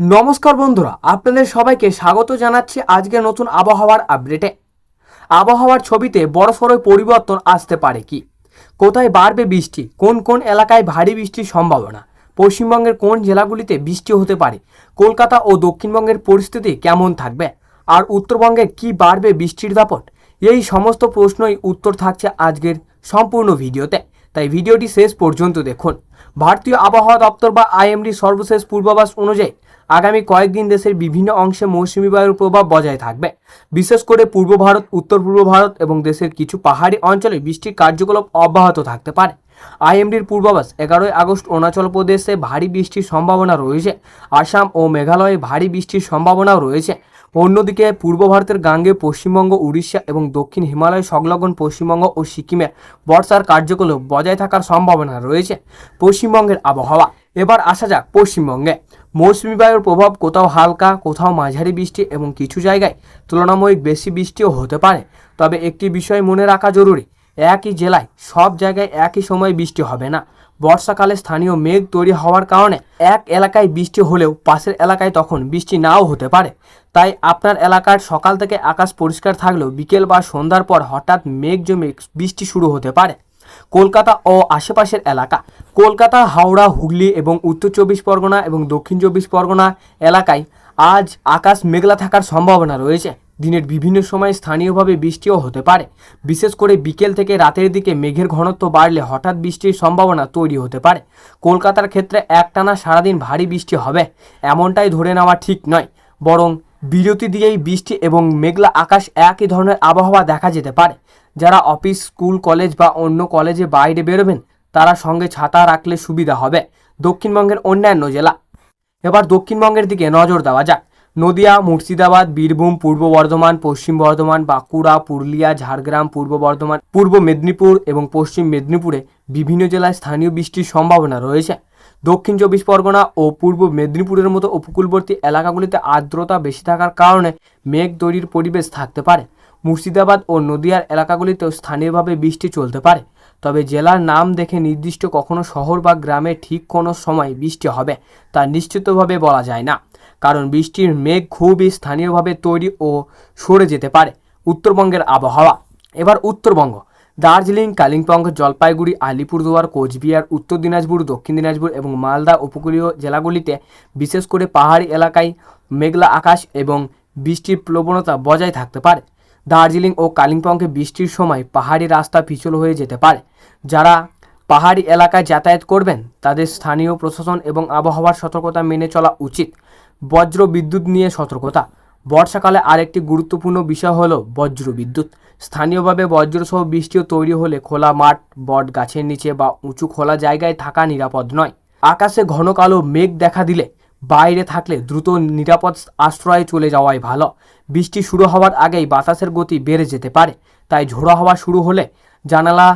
নমস্কার বন্ধুরা, আপনাদের সবাইকে স্বাগত জানাচ্ছি আজকের নতুন আবহাওয়ার আপডেটে। আবহাওয়ার ছবিতে বড়সড় পরিবর্তন আসতে পারে কি? কোথায় বাড়বে বৃষ্টি? কোন কোন এলাকায় ভারী বৃষ্টির সম্ভাবনা? পশ্চিমবঙ্গের কোন জেলাগুলিতে বৃষ্টি হতে পারে? কলকাতা ও দক্ষিণবঙ্গের পরিস্থিতি কেমন থাকবে? আর উত্তরবঙ্গে কি বাড়বে বৃষ্টির দাপট? এই সমস্ত প্রশ্নই উত্তর থাকছে আজকের সম্পূর্ণ ভিডিওতে, তাই ভিডিওটি শেষ পর্যন্ত দেখুন। ভারতীয় আবহাওয়া দপ্তর বা আইএমডি সর্বশেষ পূর্বাভাস অনুযায়ী আগামী কয়েকদিন দেশের বিভিন্ন অংশে মৌসুমী বায়ুর প্রভাব বজায় থাকবে। বিশেষ করে পূর্ব ভারত, উত্তর পূর্ব ভারত এবং দেশের কিছু পাহাড়ি অঞ্চলে বৃষ্টির কার্যকলাপ অব্যাহত থাকতে পারে। আইএমডির পূর্বাভাস 11 আগস্ট অরুণাচল প্রদেশে ভারী বৃষ্টির সম্ভাবনা রয়েছে। আসাম ও মেঘালয়ে ভারী বৃষ্টির সম্ভাবনাও রয়েছে। অন্যদিকে পূর্ব ভারতের গাঙ্গে পশ্চিমবঙ্গ, উড়িষ্যা এবং দক্ষিণ হিমালয় সংলগ্ন পশ্চিমবঙ্গ ও সিকিমে বর্ষার কার্যকলাপ বজায় থাকার সম্ভাবনা রয়েছে। পশ্চিমবঙ্গের আবহাওয়া। এবার আসা যাক পশ্চিমবঙ্গে। মৌসুমী বায়ুর প্রভাব কোথাও হালকা, কোথাও মাঝারি বৃষ্টি এবং কিছু জায়গায় তুলনামূলক বেশি বৃষ্টিও হতে পারে। তবে একটি বিষয় মনে রাখা জরুরি, একই জেলায় সব জায়গায় একই সময় বৃষ্টি হবে না। বর্ষাকালে স্থানীয় মেঘ তৈরি হওয়ার কারণে এক এলাকায় বৃষ্টি হলেও পাশের এলাকায় তখন বৃষ্টি নাও হতে পারে। তাই আপনার এলাকার সকাল থেকে আকাশ পরিষ্কার থাকলেও বিকেল বা সন্ধ্যার পর হঠাৎ মেঘ জমে বৃষ্টি শুরু হতে পারে। কলকাতা ও আশেপাশের এলাকা। কলকাতা, হাওড়া, হুগলি এবং উত্তর 24 পরগনা এবং দক্ষিণ 24 পরগনা এলাকায় আজ আকাশ মেঘলা থাকার সম্ভাবনা রয়েছে। দিনের বিভিন্ন সময় স্থানীয়ভাবে বৃষ্টিও হতে পারে। বিশেষ করে বিকেল থেকে রাতের দিকে মেঘের ঘনত্ব বাড়লে হঠাৎ বৃষ্টির সম্ভাবনা তৈরি হতে পারে। কলকাতার ক্ষেত্রে একটানা সারাদিন ভারী বৃষ্টি হবে এমনটাই ধরে নেওয়া ঠিক নয়, বরং বিরতি দিয়েই বৃষ্টি এবং মেঘলা আকাশ একই ধরনের আবহাওয়া দেখা যেতে পারে। যারা অফিস, স্কুল, কলেজ বা অন্য কলেজে বাইরে বেরোবেন তারা সঙ্গে ছাতা রাখলে সুবিধা হবে। দক্ষিণবঙ্গের অন্যান্য জেলা। এবার দক্ষিণবঙ্গের দিকে নজর দেওয়া যাক। নদিয়া, মুর্শিদাবাদ, বীরভূম, পূর্ব বর্ধমান, পশ্চিম বর্ধমান, বাঁকুড়া, পুরুলিয়া, ঝাড়গ্রাম, পূর্ব বর্ধমান, পূর্ব মেদিনীপুর এবং পশ্চিম মেদিনীপুরে বিভিন্ন জেলায় স্থানীয় বৃষ্টির সম্ভাবনা রয়েছে। দক্ষিণ 24 পরগনা ও পূর্ব মেদিনীপুরের মতো উপকূলবর্তী এলাকাগুলিতে আর্দ্রতা বেশি থাকার কারণে মেঘ তৈরির পরিবেশ থাকতে পারে। মুর্শিদাবাদ ও নদিয়ার এলাকাগুলিতেও স্থানীয়ভাবে বৃষ্টি চলতে পারে। তবে জেলার নাম দেখে নির্দিষ্ট কখনো শহর বা গ্রামে ঠিক কোনো সময় বৃষ্টি হবে তা নিশ্চিতভাবে বলা যায় না, কারণ বৃষ্টির মেঘ খুবই স্থানীয়ভাবে তৈরি ও সরে যেতে পারে। উত্তরবঙ্গের আবহাওয়া। এবার উত্তরবঙ্গ। দার্জিলিং, কালিম্পং, জলপাইগুড়ি, আলিপুরদুয়ার, কোচবিহার, উত্তর দিনাজপুর, দক্ষিণ দিনাজপুর এবং মালদা উপকূলীয় জেলাগুলিতে বিশেষ করে পাহাড়ি এলাকায় মেঘলা আকাশ এবং বৃষ্টির প্রবণতা বজায় থাকতে পারে। দার্জিলিং ও কালিম্পংয়ে বৃষ্টির সময় পাহাড়ি রাস্তা পিছল হয়ে যেতে পারে। যারা পাহাড়ি এলাকায় যাতায়াত করবেন তাদের স্থানীয় প্রশাসন এবং আবহাওয়ার সতর্কতা মেনে চলা উচিত। বজ্র বিদ্যুৎ নিয়ে সতর্কতা। বর্ষাকালে আরেকটি গুরুত্বপূর্ণ বিষয় হলো বজ্র বিদ্যুৎ। স্থানীয়ভাবে বজ্রসহ বৃষ্টিও তৈরি হলে খোলা মাঠ, বট গাছের নিচে বা উঁচু খোলা জায়গায় থাকা নিরাপদ নয়। আকাশে ঘন কালো মেঘ দেখা দিলে বাইরে থাকলে দ্রুত নিরাপদ আশ্রয়ে চলে যাওয়াই ভালো। বৃষ্টি শুরু হওয়ার আগেই বাতাসের গতি বেড়ে যেতে পারে, তাই ঝোড়ো হাওয়া শুরু হলে জানালা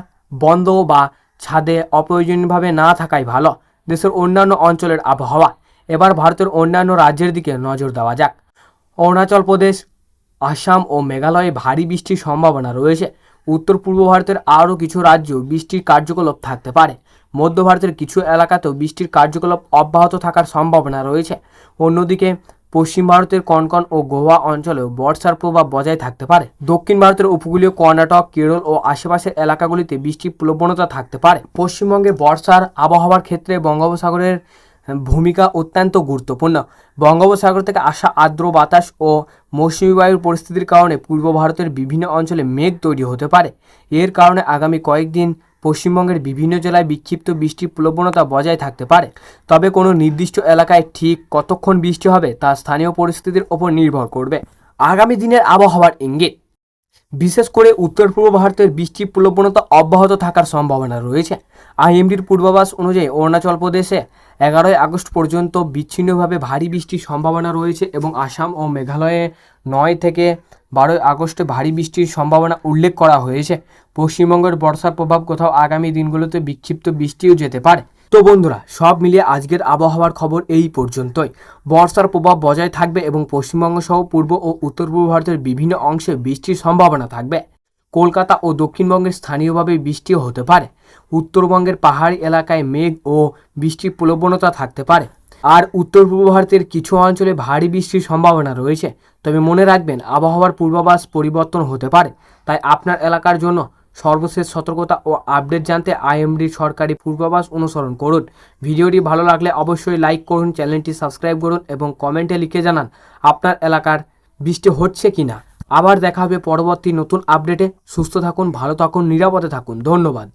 বন্ধ বা ছাদে অপ্রয়োজনীয়ভাবে না থাকাই ভালো। দেশের অন্যান্য অঞ্চলের আবহাওয়া। এবার ভারতের অন্যান্য রাজ্যের দিকে নজর দেওয়া যাক। অরুণাচল প্রদেশ, আসাম ও মেঘালয়ে ভারী বৃষ্টির সম্ভাবনা রয়েছে। উত্তর পূর্ব ভারতের আরও কিছু রাজ্য বৃষ্টির কার্যকলাপ থাকতে পারে। মধ্য ভারতের কিছু এলাকাতেও বৃষ্টির কার্যকলাপ অব্যাহত থাকার সম্ভাবনা রয়েছে। অন্যদিকে পশ্চিম ভারতের কনকন ও গোয়া অঞ্চলেও বর্ষার প্রভাব বজায় থাকতে পারে। দক্ষিণ ভারতের উপকূলীয় কর্ণাটক, কেরল ও আশেপাশের এলাকাগুলিতে বৃষ্টির প্রবণতা থাকতে পারে। পশ্চিমবঙ্গে বর্ষার আবহাওয়ার ক্ষেত্রে বঙ্গোপসাগরের ভূমিকা অত্যন্ত গুরুত্বপূর্ণ। বঙ্গোপসাগর থেকে আসা আর্দ্র বাতাস ও মৌসুমী বায়ুর পরিস্থিতির কারণে পূর্ব ভারতের বিভিন্ন অঞ্চলে মেঘ তৈরি হতে পারে। এর কারণে আগামী কয়েকদিন পশ্চিমবঙ্গের বিভিন্ন জেলায় বিক্ষিপ্ত বৃষ্টির প্রবণতা বজায় থাকতে পারে। তবে কোনো নির্দিষ্ট এলাকায় ঠিক কতক্ষণ বৃষ্টি হবে তা স্থানীয় পরিস্থিতির ওপর নির্ভর করবে। আগামী দিনের আবহাওয়ার ইঙ্গিত। বিশেষ করে উত্তর পূর্ব ভারতের বৃষ্টির প্রবণতা অব্যাহত থাকার সম্ভাবনা রয়েছে। আইএমডির পূর্বাভাস অনুযায়ী অরুণাচল প্রদেশে 11 আগস্ট পর্যন্ত বিচ্ছিন্নভাবে ভারী বৃষ্টির সম্ভাবনা রয়েছে এবং আসাম ও মেঘালয়ে 9 থেকে 12 আগস্টে ভারী বৃষ্টির সম্ভাবনা উল্লেখ করা হয়েছে। পশ্চিমবঙ্গের বর্ষার প্রভাব কোথাও আগামী দিনগুলোতে বিক্ষিপ্ত বৃষ্টিও যেতে পারে। তো বন্ধুরা, সব মিলিয়ে আজকের আবহাওয়ার খবর এই পর্যন্তই। বর্ষার প্রভাব বজায় থাকবে এবং পশ্চিমবঙ্গ সহ পূর্ব ও উত্তর পূর্ব ভারতের বিভিন্ন অংশে বৃষ্টির সম্ভাবনা থাকবে। কলকাতা ও দক্ষিণবঙ্গের স্থানীয়ভাবে বৃষ্টিও হতে পারে। উত্তরবঙ্গের পাহাড়ি এলাকায় মেঘ ও বৃষ্টির প্রবণতা থাকতে পারে। আর উত্তর পূর্ব ভারতের কিছু অঞ্চলে ভারী বৃষ্টির সম্ভাবনা রয়েছে। তবে মনে রাখবেন, আবহাওয়ার পূর্বাভাস পরিবর্তন হতে পারে, তাই আপনার এলাকার জন্য সর্বশেষ সতর্কতা ও আপডেট জানতে আইএমডির সরকারি পূর্বাভাস অনুসরণ করুন। ভিডিওটি ভালো লাগলে অবশ্যই লাইক করুন, চ্যানেলটি সাবস্ক্রাইব করুন এবং কমেন্টে লিখে জানান আপনার এলাকার বৃষ্টি হচ্ছে কিনা। আবার দেখা হবে পরবর্তী নতুন আপডেটে। সুস্থ থাকুন, ভালো থাকুন, নিরাপদে থাকুন। ধন্যবাদ।